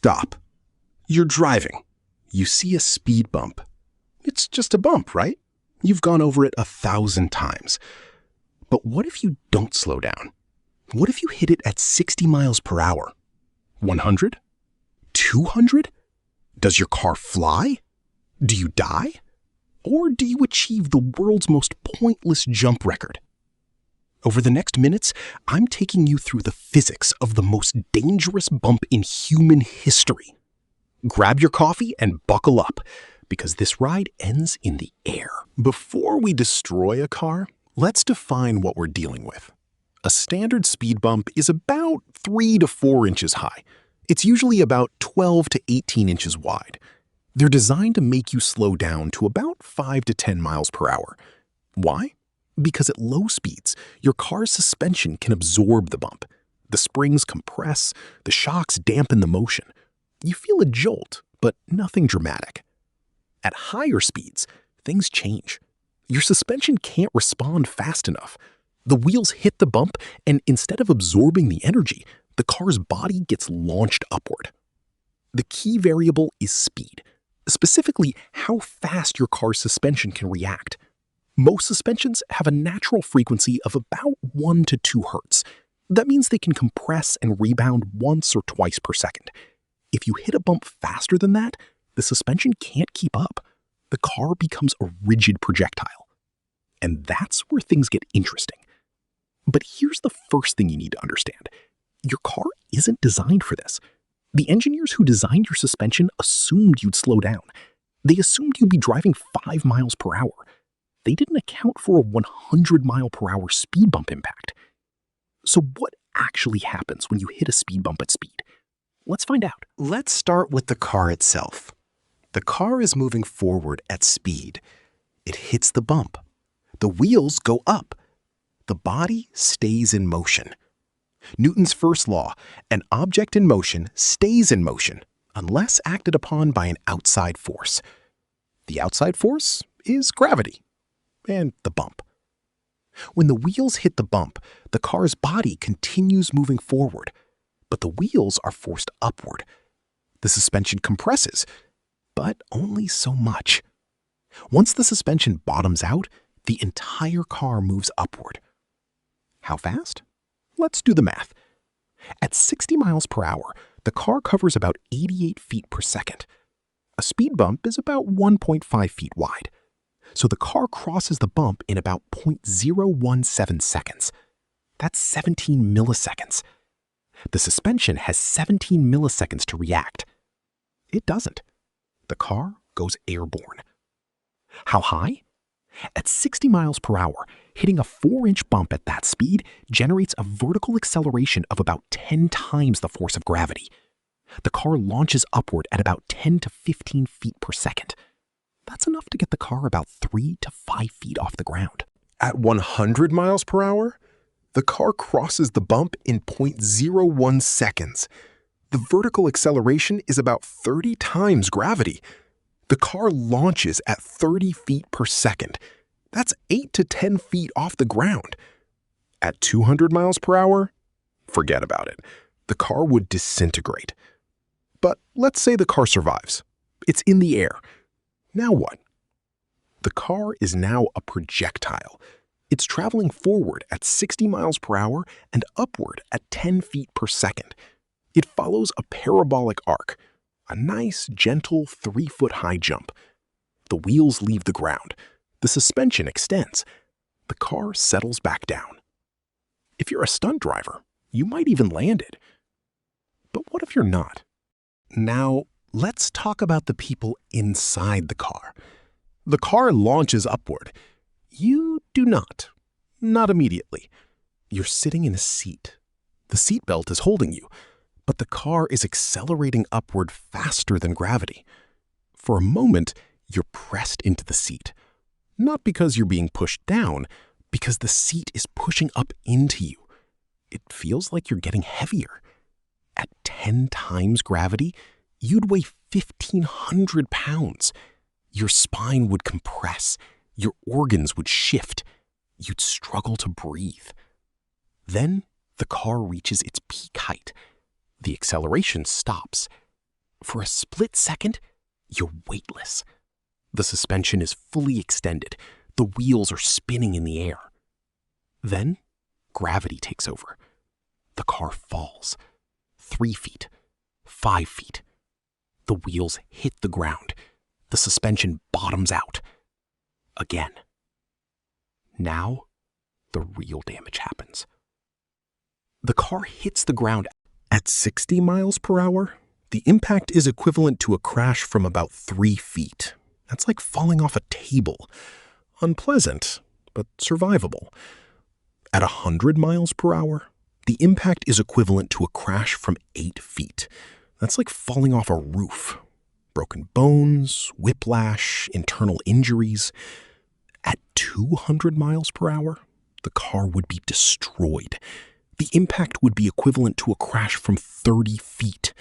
Stop. You're driving. You see a speed bump. It's just a bump, right? You've gone over it 1,000 times. But what if you don't slow down? What if you hit it at 60 miles per hour? 100? 200? Does your car fly? Do you die? Or do you achieve the world's most pointless jump record? Over the next minutes, I'm taking you through the physics of the most dangerous bump in human history. Grab your coffee and buckle up, because this ride ends in the air. Before we destroy a car, let's define what we're dealing with. A standard speed bump is about 3 to 4 inches high. It's usually about 12 to 18 inches wide. They're designed to make you slow down to about 5 to 10 miles per hour. Why? Because at low speeds, your car's suspension can absorb the bump. The springs compress, the shocks dampen the motion. You feel a jolt, but nothing dramatic. At higher speeds, things change. Your suspension can't respond fast enough. The wheels hit the bump, and instead of absorbing the energy, the car's body gets launched upward. The key variable is speed, specifically how fast your car's suspension can react. Most suspensions have a natural frequency of about 1 to 2 hertz. That means they can compress and rebound once or twice per second. If you hit a bump faster than that, the suspension can't keep up. The car becomes a rigid projectile. And that's where things get interesting. But here's the first thing you need to understand. Your car isn't designed for this. The engineers who designed your suspension assumed you'd slow down. They assumed you'd be driving 5 miles per hour. They didn't account for a 100 mile per hour speed bump impact. So what actually happens when you hit a speed bump at speed? Let's find out. Let's start with the car itself. The car is moving forward at speed. It hits the bump. The wheels go up. The body stays in motion. Newton's first law, an object in motion stays in motion unless acted upon by an outside force. The outside force is gravity and the bump. When the wheels hit the bump, the car's body continues moving forward, but the wheels are forced upward. The suspension compresses, but only so much. Once the suspension bottoms out, the entire car moves upward. How fast? Let's do the math. At 60 miles per hour, the car covers about 88 feet per second. A speed bump is about 1.5 feet wide. So the car crosses the bump in about 0.017 seconds. That's 17 milliseconds. The suspension has 17 milliseconds to react. It doesn't. The car goes airborne. How high? At 60 miles per hour, hitting a 4-inch bump at that speed generates a vertical acceleration of about 10 times the force of gravity. The car launches upward at about 10 to 15 feet per second. That's enough to get the car about 3 to 5 feet off the ground. At 100 miles per hour, the car crosses the bump in 0.01 seconds. The vertical acceleration is about 30 times gravity. The car launches at 30 feet per second. That's 8 to 10 feet off the ground. At 200 miles per hour, forget about it. The car would disintegrate. But let's say the car survives. It's in the air. Now what? The car is now a projectile. It's traveling forward at 60 miles per hour and upward at 10 feet per second. It follows a parabolic arc, a nice, gentle 3-foot-high jump. The wheels leave the ground. The suspension extends. The car settles back down. If you're a stunt driver, you might even land it. But what if you're not? Now, let's talk about the people inside the car. The car launches upward. You do not. Not immediately. You're sitting in a seat. The seatbelt is holding you, but the car is accelerating upward faster than gravity. For a moment, you're pressed into the seat. Not because you're being pushed down, because the seat is pushing up into you. It feels like you're getting heavier. At 10 times gravity, you'd weigh 1,500 pounds. Your spine would compress. Your organs would shift. You'd struggle to breathe. Then the car reaches its peak height. The acceleration stops. For a split second, you're weightless. The suspension is fully extended. The wheels are spinning in the air. Then, gravity takes over. The car falls. 3 feet, 5 feet. The wheels hit the ground. The suspension bottoms out. Again. Now, the real damage happens. The car hits the ground. At 60 miles per hour, the impact is equivalent to a crash from about 3 feet. That's like falling off a table. Unpleasant, but survivable. At 100 miles per hour, the impact is equivalent to a crash from 8 feet. That's like falling off a roof. Broken bones, whiplash, internal injuries. At 200 miles per hour, the car would be destroyed. The impact would be equivalent to a crash from 30 feet.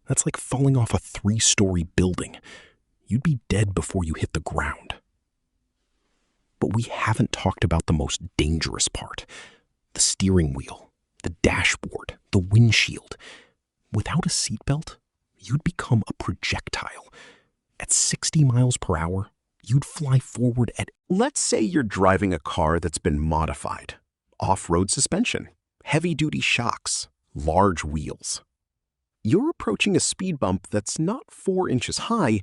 That's like falling off a 3-story building. You'd be dead before you hit the ground. But we haven't talked about the most dangerous part. The steering wheel, the dashboard, the windshield. Without a seatbelt, you'd become a projectile. At 60 miles per hour, you'd fly forward at... Let's say you're driving a car that's been modified. Off-road suspension, heavy-duty shocks, large wheels. You're approaching a speed bump that's not 4 inches high,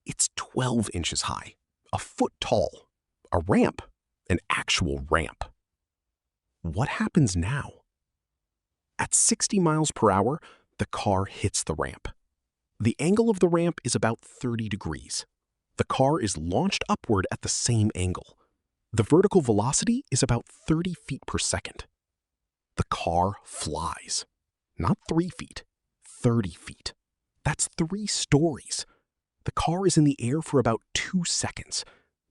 it's 12 inches high, a foot tall, a ramp, an actual ramp. What happens now? At 60 miles per hour, the car hits the ramp. The angle of the ramp is about 30 degrees. The car is launched upward at the same angle. The vertical velocity is about 30 feet per second. The car flies. Not 3 feet, 30 feet. That's 3 stories. The car is in the air for about 2 seconds.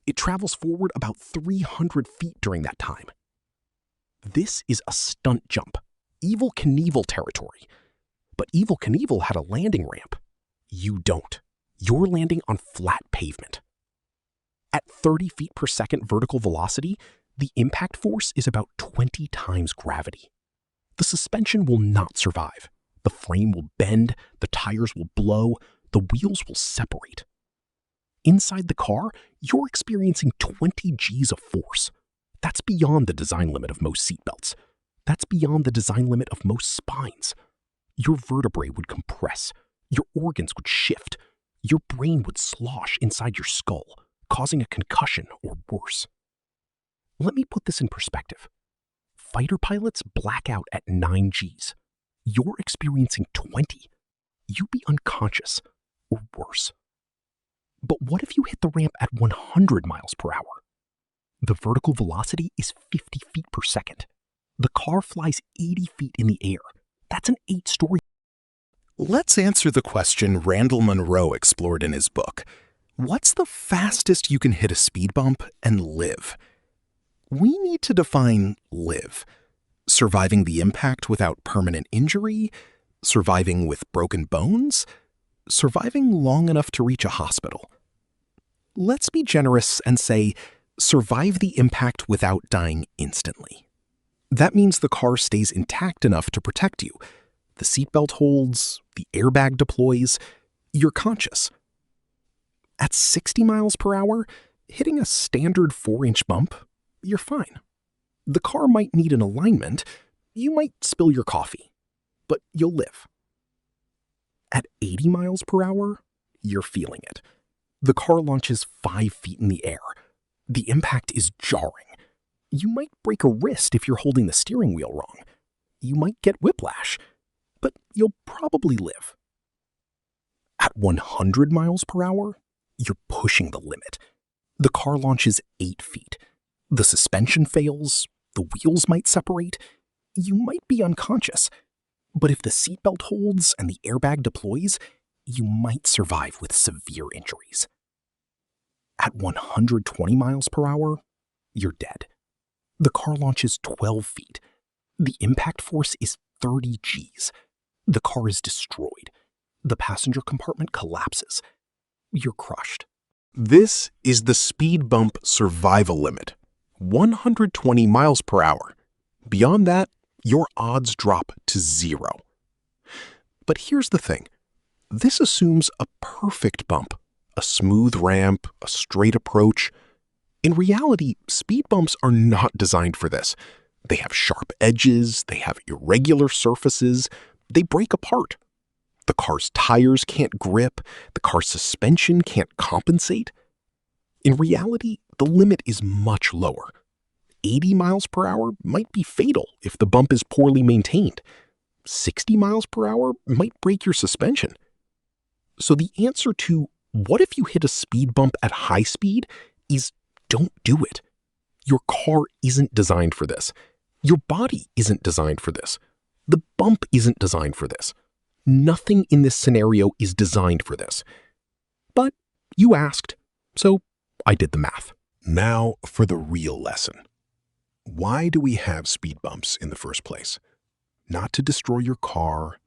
It travels forward about 300 feet during that time. This is a stunt jump, Evel Knievel territory. But Evel Knievel had a landing ramp. You don't. You're landing on flat pavement. At 30 feet per second vertical velocity, the impact force is about 20 times gravity. The suspension will not survive. The frame will bend, the tires will blow, the wheels will separate. Inside the car, you're experiencing 20 Gs of force. That's beyond the design limit of most seatbelts. That's beyond the design limit of most spines. Your vertebrae would compress. Your organs would shift. Your brain would slosh inside your skull, causing a concussion or worse. Let me put this in perspective. Fighter pilots black out at 9 Gs. You're experiencing 20. You'd be unconscious or worse. But what if you hit the ramp at 100 miles per hour? The vertical velocity is 50 feet per second. The car flies 80 feet in the air. That's an 8-story. Let's answer the question Randall Munroe explored in his book. What's the fastest you can hit a speed bump and live? We need to define live. Surviving the impact without permanent injury? Surviving with broken bones? Surviving long enough to reach a hospital? Let's be generous and say, survive the impact without dying instantly. That means the car stays intact enough to protect you. The seatbelt holds, the airbag deploys, you're conscious. At 60 miles per hour, hitting a standard 4-inch bump, you're fine. The car might need an alignment, you might spill your coffee, but you'll live. At 80 miles per hour, you're feeling it. The car launches 5 feet in the air. The impact is jarring. You might break a wrist if you're holding the steering wheel wrong. You might get whiplash, but you'll probably live. At 100 miles per hour, you're pushing the limit. The car launches 8 feet. The suspension fails, the wheels might separate, you might be unconscious. But if the seatbelt holds and the airbag deploys, you might survive with severe injuries. At 120 miles per hour, you're dead. The car launches 12 feet. The impact force is 30 Gs. The car is destroyed. The passenger compartment collapses. You're crushed. This is the speed bump survival limit, 120 miles per hour. Beyond that, your odds drop to 0. But here's the thing. This assumes a perfect bump, a smooth ramp, a straight approach. In reality, speed bumps are not designed for this. They have sharp edges, they have irregular surfaces, they break apart. The car's tires can't grip, the car's suspension can't compensate. In reality, the limit is much lower. 80 miles per hour might be fatal if the bump is poorly maintained. 60 miles per hour might break your suspension. So the answer to what if you hit a speed bump at high speed is don't do it. Your car isn't designed for this. Your body isn't designed for this. The bump isn't designed for this. Nothing in this scenario is designed for this. But you asked, so I did the math. Now for the real lesson. Why do we have speed bumps in the first place? Not to destroy your car,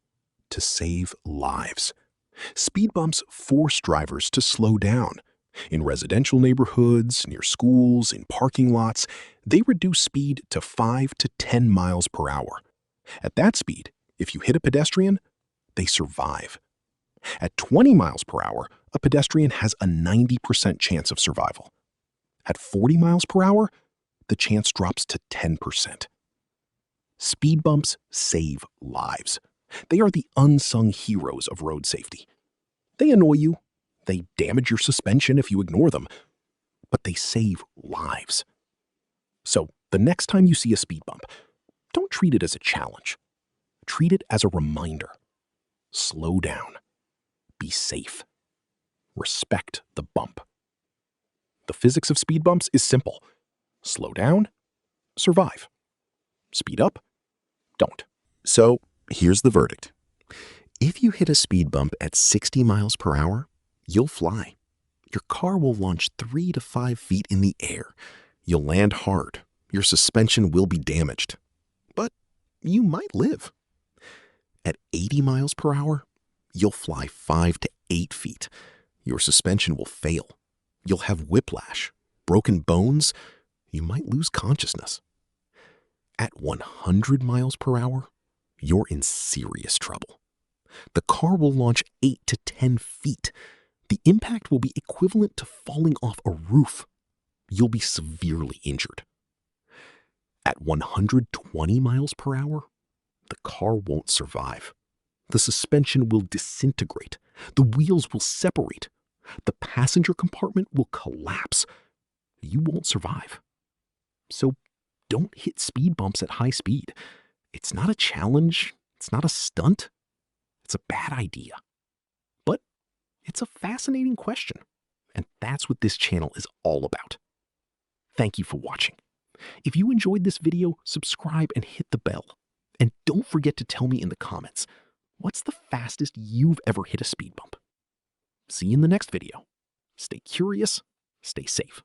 to save lives. Speed bumps force drivers to slow down. In residential neighborhoods, near schools, in parking lots, they reduce speed to 5 to 10 miles per hour. At that speed, if you hit a pedestrian, they survive. At 20 miles per hour, a pedestrian has a 90% chance of survival. At 40 miles per hour, the chance drops to 10%. Speed bumps save lives. They are the unsung heroes of road safety. They annoy you. They damage your suspension if you ignore them. But they save lives. So the next time you see a speed bump, don't treat it as a challenge. Treat it as a reminder. Slow down. Be safe. Respect the bump. The physics of speed bumps is simple. Slow down, survive. Speed up, don't. So here's the verdict. If you hit a speed bump at 60 miles per hour, you'll fly. Your car will launch 3 to 5 feet in the air. You'll land hard. Your suspension will be damaged. But you might live. At 80 miles per hour, you'll fly 5 to 8 feet. Your suspension will fail. You'll have whiplash, broken bones. You might lose consciousness. At 100 miles per hour, you're in serious trouble. The car will launch 8 to 10 feet. The impact will be equivalent to falling off a roof. You'll be severely injured. At 120 miles per hour, the car won't survive. The suspension will disintegrate. The wheels will separate. The passenger compartment will collapse. You won't survive. So don't hit speed bumps at high speed. It's not a challenge. It's not a stunt. It's a bad idea. But it's a fascinating question. And that's what this channel is all about. Thank you for watching. If you enjoyed this video, subscribe and hit the bell. And don't forget to tell me in the comments, what's the fastest you've ever hit a speed bump? See you in the next video. Stay curious, stay safe.